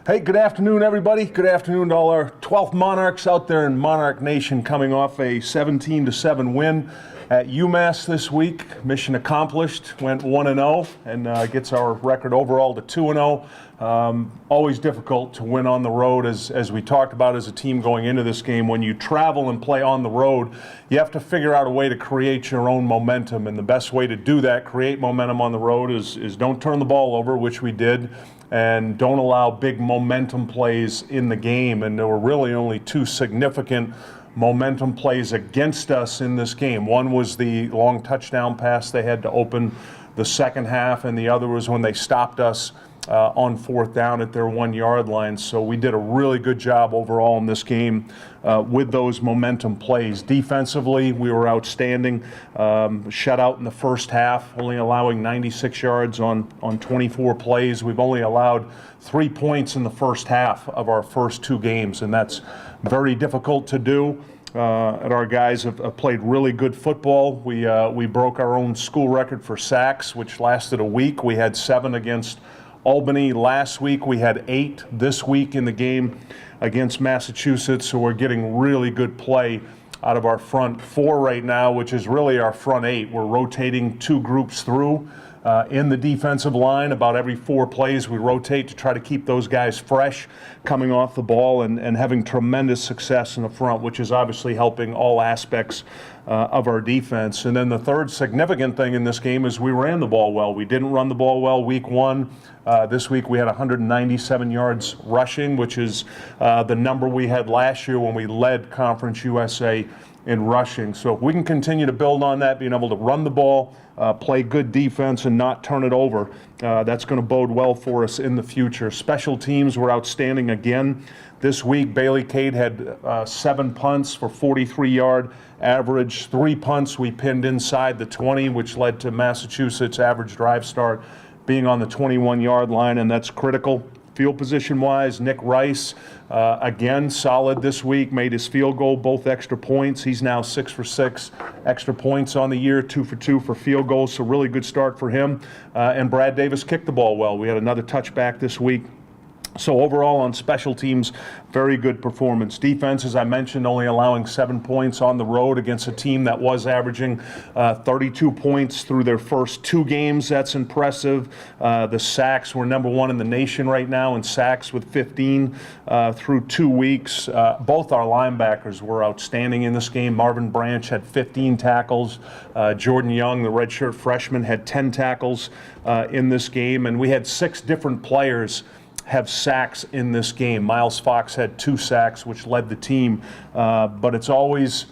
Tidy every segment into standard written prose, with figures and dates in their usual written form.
Hey, good afternoon, everybody. Good afternoon to all our 12th Monarchs out there in Monarch Nation, coming off a 17-7 win at UMass this week. Mission accomplished. Went 1-0 and gets our record overall to 2-0. Always difficult to win on the road, as we talked about as a team going into this game. When you travel and play on the road, you have to figure out a way to create your own momentum, and the best way to do that, create momentum on the road, is don't turn the ball over, which we did, and don't allow big momentum plays in the game. And there were really only two significant momentum plays against us in this game. One was the long touchdown pass they had to open the second half, and the other was when they stopped us on fourth down at their 1 yard line. So we did a really good job overall in this game with those momentum plays. Defensively, we were outstanding. Shutout in the first half, only allowing 96 yards on 24 plays. We've only allowed 3 points in the first half of our first two games, and that's very difficult to do. And our guys have played really good football. We broke our own school record for sacks, which lasted a week. We had 7 against Albany last week. We had 8 this week in the game against Massachusetts, so we're getting really good play out of our front 4 right now, which is really our front 8. We're rotating 2 groups through in the defensive line. About every 4 plays we rotate to try to keep those guys fresh coming off the ball, and having tremendous success in the front, which is obviously helping all aspects of our defense. And then the third significant thing in this game is we ran the ball well. We didn't run the ball well week 1. This week we had 197 yards rushing, which is the number we had last year when we led Conference USA in rushing. So if we can continue to build on that, being able to run the ball, play good defense, and not turn it over, that's going to bode well for us in the future. Special teams were outstanding again this week. Bailey Cade had 7 punts for 43-yard average. 3 punts we pinned inside the 20, which led to Massachusetts' average drive start being on the 21-yard line, and that's critical. Field position-wise, Nick Rice, again, solid this week, made his field goal, both extra points. He's now 6 for 6 extra points on the year, 2 for 2 for field goals, so really good start for him. And Brad Davis kicked the ball well. We had another touchback this week. So overall on special teams, very good performance. Defense, as I mentioned, only allowing 7 points on the road against a team that was averaging 32 points through their first 2 games. That's impressive. The sacks, we're number 1 in the nation right now in sacks with 15 through 2 weeks. Both our linebackers were outstanding in this game. Marvin Branch had 15 tackles. Jordan Young, the redshirt freshman, had 10 tackles in this game. And we had 6 different players have sacks in this game. Miles Fox had 2 sacks, which led the team. But it's always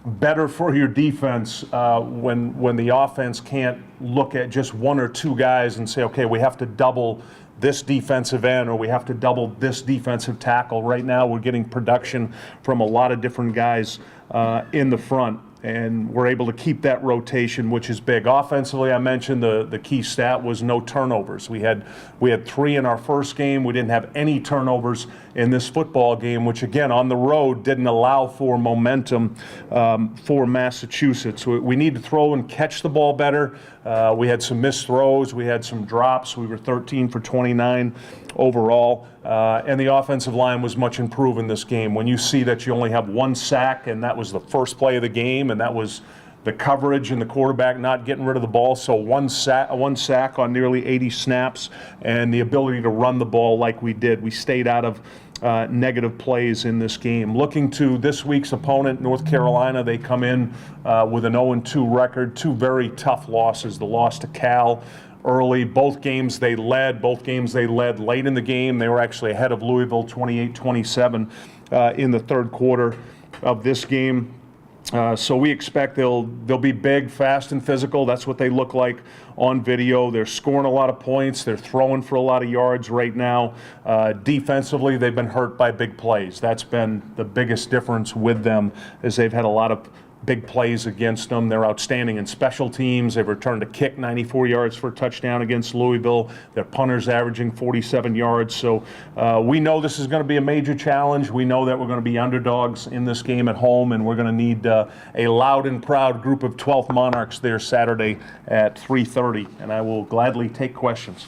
better for your defense when the offense can't look at just 1 or 2 guys and say, okay, we have to double this defensive end or we have to double this defensive tackle. Right now we're getting production from a lot of different guys in the front, and we're able to keep that rotation, which is big. Offensively, I mentioned the key stat was no turnovers. We had 3 in our first game. We didn't have any turnovers in this football game, which again on the road didn't allow for momentum for Massachusetts. We need to throw and catch the ball better. We had some missed throws. We had some drops. We were 13 for 29 overall. And the offensive line was much improved in this game. When you see that you only have 1 sack, and that was the first play of the game, and that was the coverage and the quarterback not getting rid of the ball. So one sack on nearly 80 snaps, and the ability to run the ball like we did. We stayed out of negative plays in this game. Looking to this week's opponent, North Carolina, they come in with an 0-2 record, 2 very tough losses. The loss to Cal early. Both games they led late in the game. They were actually ahead of Louisville 28-27 in the third quarter of this game. So we expect they'll be big, fast, and physical. That's what they look like on video. They're scoring a lot of points. They're throwing for a lot of yards right now. Defensively, they've been hurt by big plays. That's been the biggest difference with them, as they've had a lot of big plays against them. They're outstanding in special teams. They've returned a kick 94 yards for a touchdown against Louisville. Their punters averaging 47 yards. So we know this is going to be a major challenge. We know that we're going to be underdogs in this game at home, and we're going to need a loud and proud group of 12th Monarchs there Saturday at 3:30. And I will gladly take questions.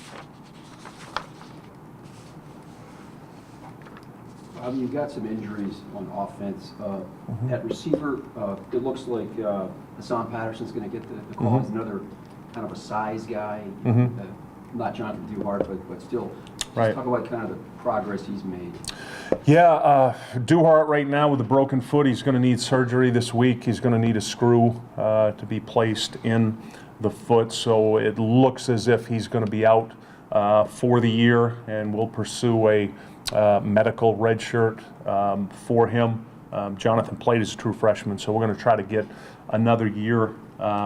You've got some injuries on offense. At receiver, it looks like Hassan Patterson's going to get the call. He's another kind of a size guy. Not Jonathan Duhart, but still. Right. Talk about kind of the progress he's made. Yeah, Duhart right now with a broken foot, he's going to need surgery this week. He's going to need a screw to be placed in the foot, so it looks as if he's going to be out for the year, and we'll pursue a medical red shirt for him. Jonathan played as a true freshman, so we're going to try to get another year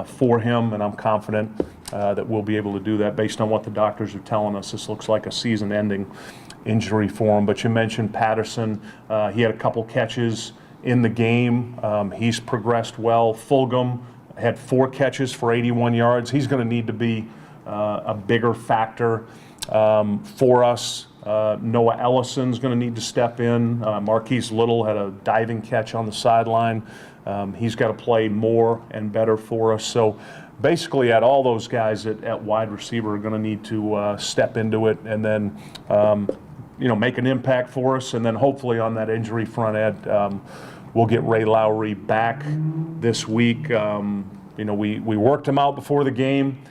for him, and I'm confident that we'll be able to do that based on what the doctors are telling us. This looks like a season-ending injury for him. But you mentioned Patterson. He had a couple catches in the game. He's progressed well. Fulgham had 4 catches for 81 yards. He's going to need to be a bigger factor for us. Noah Ellison's going to need to step in. Marquise Little had a diving catch on the sideline. He's got to play more and better for us. So basically, at all those guys at wide receiver are going to need to step into it, and then make an impact for us. And then hopefully on that injury front, Ed, we'll get Ray Lowry back this week. We worked him out before the game.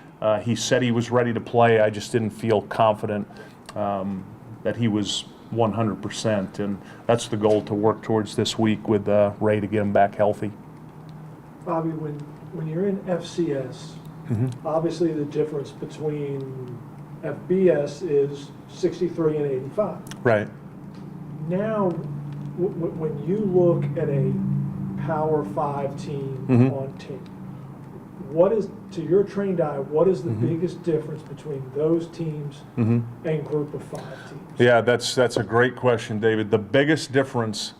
He said he was ready to play. I just didn't feel confident that he was 100%, and that's the goal to work towards this week with Ray to get him back healthy. Bobby, when you're in FCS, obviously the difference between FBS is 63 and 85. Right. Now, when you look at a Power 5 team on tape, what is, to your trained eye, what is the biggest difference between those teams and Group of 5 teams? Yeah, that's a great question, David. The biggest difference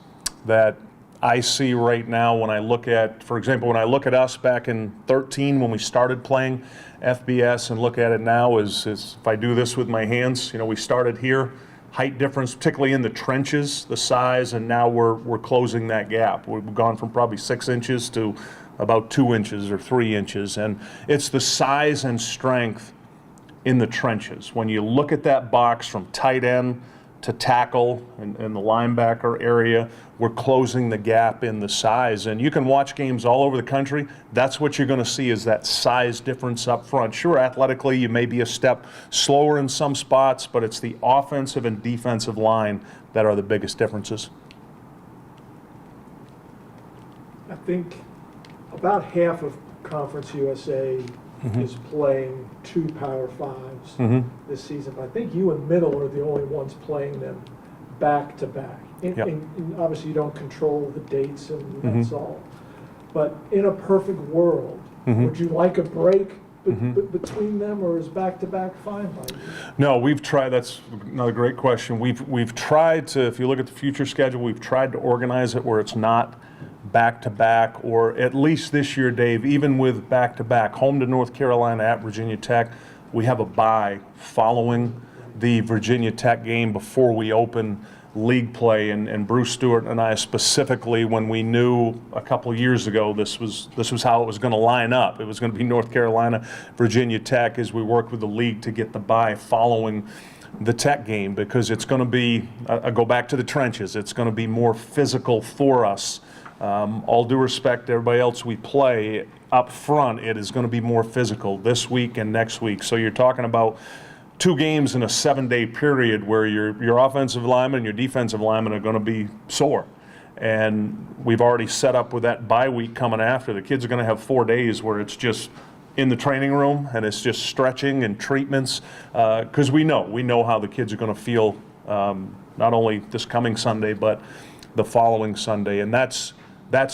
that I see right now when I look at, for example, when I look at us back in 13 when we started playing FBS and look at it now is if I do this with my hands, we started here, height difference, particularly in the trenches, the size, and now we're closing that gap. We've gone from probably 6 inches to about 2 inches or 3 inches, and it's the size and strength in the trenches. When you look at that box from tight end to tackle in the linebacker area, we're closing the gap in the size. And you can watch games all over the country. That's what you're going to see is that size difference up front. Sure, athletically, you may be a step slower in some spots, but it's the offensive and defensive line that are the biggest differences. I think about half of Conference USA is playing 2 Power 5s this season. But I think you and Middle are the only ones playing them back to back. And obviously you don't control the dates and that's all. But in a perfect world, would you like a break between them, or is back to back fine by you? No, we've tried. That's another great question. We've tried to, if you look at the future schedule, we've tried to organize it where it's not back-to-back, or at least this year, Dave, even with back-to-back, home to North Carolina at Virginia Tech, we have a bye following the Virginia Tech game before we open league play, and Bruce Stewart and I specifically, when we knew a couple of years ago this was how it was going to line up. It was going to be North Carolina, Virginia Tech, as we worked with the league to get the bye following the Tech game, because it's going to be, I go back to the trenches, it's going to be more physical for us. All due respect to everybody else we play, up front it is going to be more physical this week and next week. So you're talking about 2 games in a 7-day period where your offensive linemen and your defensive linemen are going to be sore. And we've already set up with that bye week coming after. The kids are going to have 4 days where it's just in the training room and it's just stretching and treatments, because we know how the kids are going to feel not only this coming Sunday but the following Sunday. And that's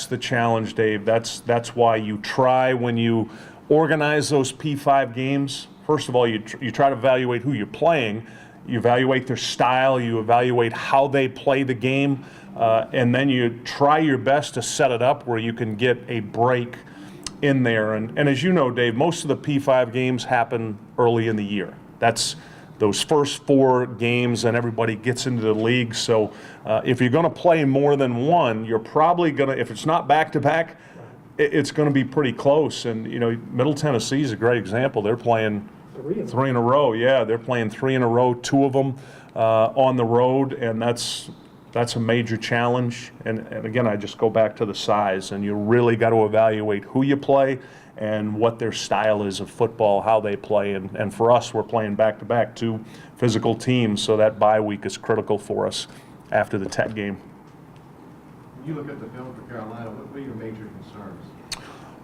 the challenge, Dave. That's why you try, when you organize those P5 games, first of all, you try to evaluate who you're playing, you evaluate their style, you evaluate how they play the game, and then you try your best to set it up where you can get a break in there. And as you know, Dave, most of the P5 games happen early in the year. That's those first 4 games, and everybody gets into the league. So if you're going to play more than one, you're probably going to, if it's not back-to-back, it's going to be pretty close. And, Middle Tennessee is a great example. They're playing 3 in a row. Yeah, they're playing 3 in a row, 2 of them on the road, and that's That's a major challenge. And again, I just go back to the size, and you really got to evaluate who you play and what their style is of football, how they play. And for us, we're playing back-to-back, two physical teams, so that bye week is critical for us after the Tech game. When you look at the film for Carolina, what are your major concerns?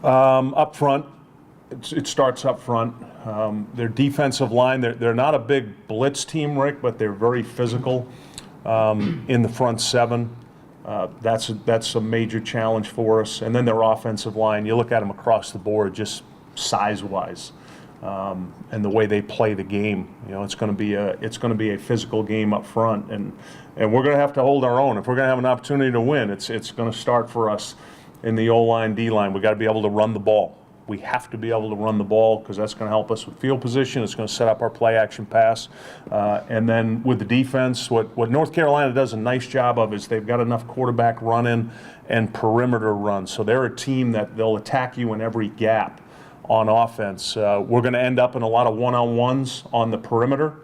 Up front, it starts up front. Their defensive line, they're not a big blitz team, Rick, but they're very physical in the front seven. That's a major challenge for us. And then their offensive line, you look at them across the board, just size-wise, and the way they play the game. You know, it's going to be a physical game up front, and we're going to have to hold our own. If we're going to have an opportunity to win, it's going to start for us in the O-line, D-line. We got to be able to run the ball. We have to be able to run the ball because that's going to help us with field position. It's going to set up our play-action pass. And then with the defense, what North Carolina does a nice job of is they've got enough quarterback run-in and perimeter run. So they're a team that they'll attack you in every gap on offense. We're going to end up in a lot of one-on-ones on the perimeter,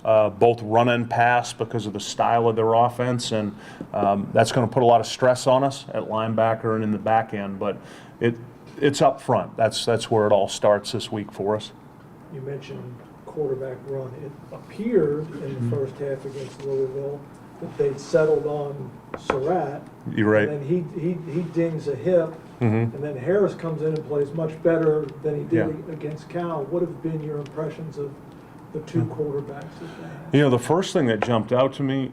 both run and pass because of the style of their offense. And that's going to put a lot of stress on us at linebacker and in the back end. But it's up front. That's where it all starts this week for us. You mentioned quarterback run. It appeared in the first half against Louisville that they'd settled on Surratt. You're right. And then he dings a hip, and then Harris comes in and plays much better than he did against Cal. What have been your impressions of the two quarterbacks that they had? You know, the first thing that jumped out to me,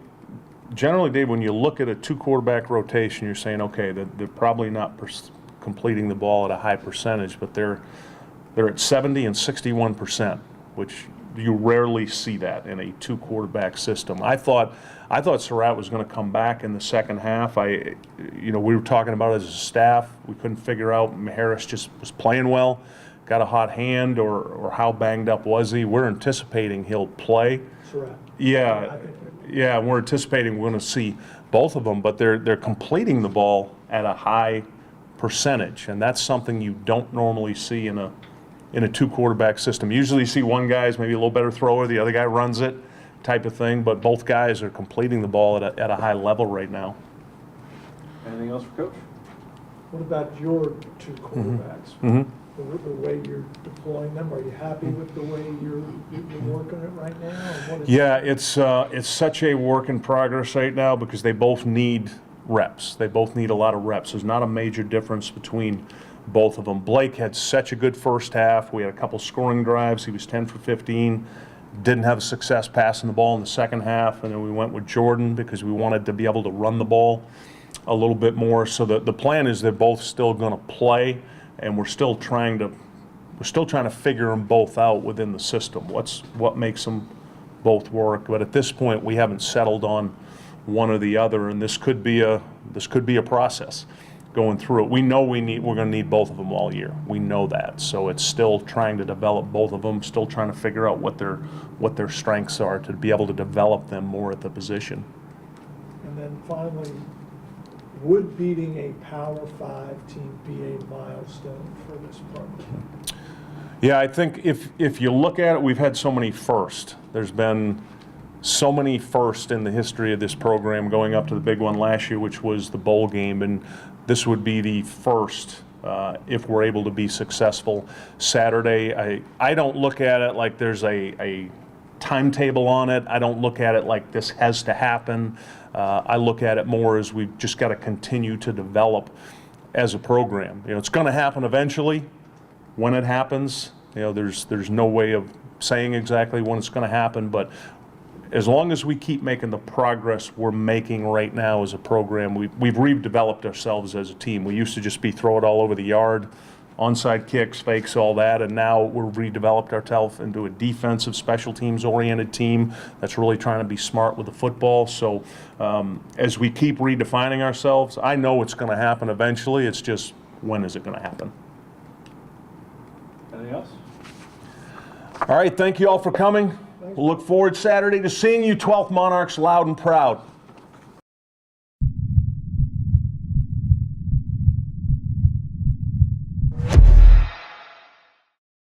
generally, Dave, when you look at a two quarterback rotation, you're saying, okay, they're probably not completing the ball at a high percentage, but they're at 70 and 61%, which you rarely see that in a two quarterback system. I thought Surratt was going to come back in the second half. We were talking about it as a staff. We couldn't figure out. Harris just was playing well, got a hot hand, or how banged up was he? We're anticipating he'll play. Surratt. Yeah, and we're anticipating we're going to see both of them, but they're completing the ball at a high percentage, and that's something you don't normally see in a two quarterback system. Usually you see one guy's maybe a little better thrower, the other guy runs it, type of thing, but both guys are completing the ball at a high level right now. Anything else for Coach? What about your two quarterbacks? The way you're deploying them, are you happy with the way you're working it right now? Yeah, it's such a work in progress right now because they both need reps. They both need a lot of reps. There's not a major difference between both of them. Blake had such a good first half. We had a couple scoring drives. He was 10 for 15. Didn't have success passing the ball in the second half, and then we went with Jordan because we wanted to be able to run the ball a little bit more. So the plan is they're both still going to play, and we're still trying to figure them both out within the system. What makes them both work? But at this point, we haven't settled on one or the other, and this could be a process going through it. We know we're going to need both of them all year. We know that. So it's still trying to develop both of them, still trying to figure out what their strengths are to be able to develop them more at the position. And then finally, would beating a Power 5 team be a milestone for this program? Yeah, I think if you look at it, we've had so many firsts. There's been so many firsts in the history of this program, going up to the big one last year, which was the bowl game, and this would be the first if we're able to be successful Saturday. I don't look at it like there's a timetable on it. I don't look at it like this has to happen. I look at it more as we've just got to continue to develop as a program. You know, it's going to happen eventually. When it happens, you know, there's no way of saying exactly when it's going to happen, but as long as we keep making the progress we're making right now as a program, we've redeveloped ourselves as a team. We used to just be throw it all over the yard, onside kicks, fakes, all that, and now we're redeveloped ourselves into a defensive, special teams oriented team that's really trying to be smart with the football. So as we keep redefining ourselves, I know it's going to happen eventually. It's just, when is it going to happen? Anything else? All right, thank you all for coming. We'll look forward Saturday to seeing you 12th Monarchs loud and proud.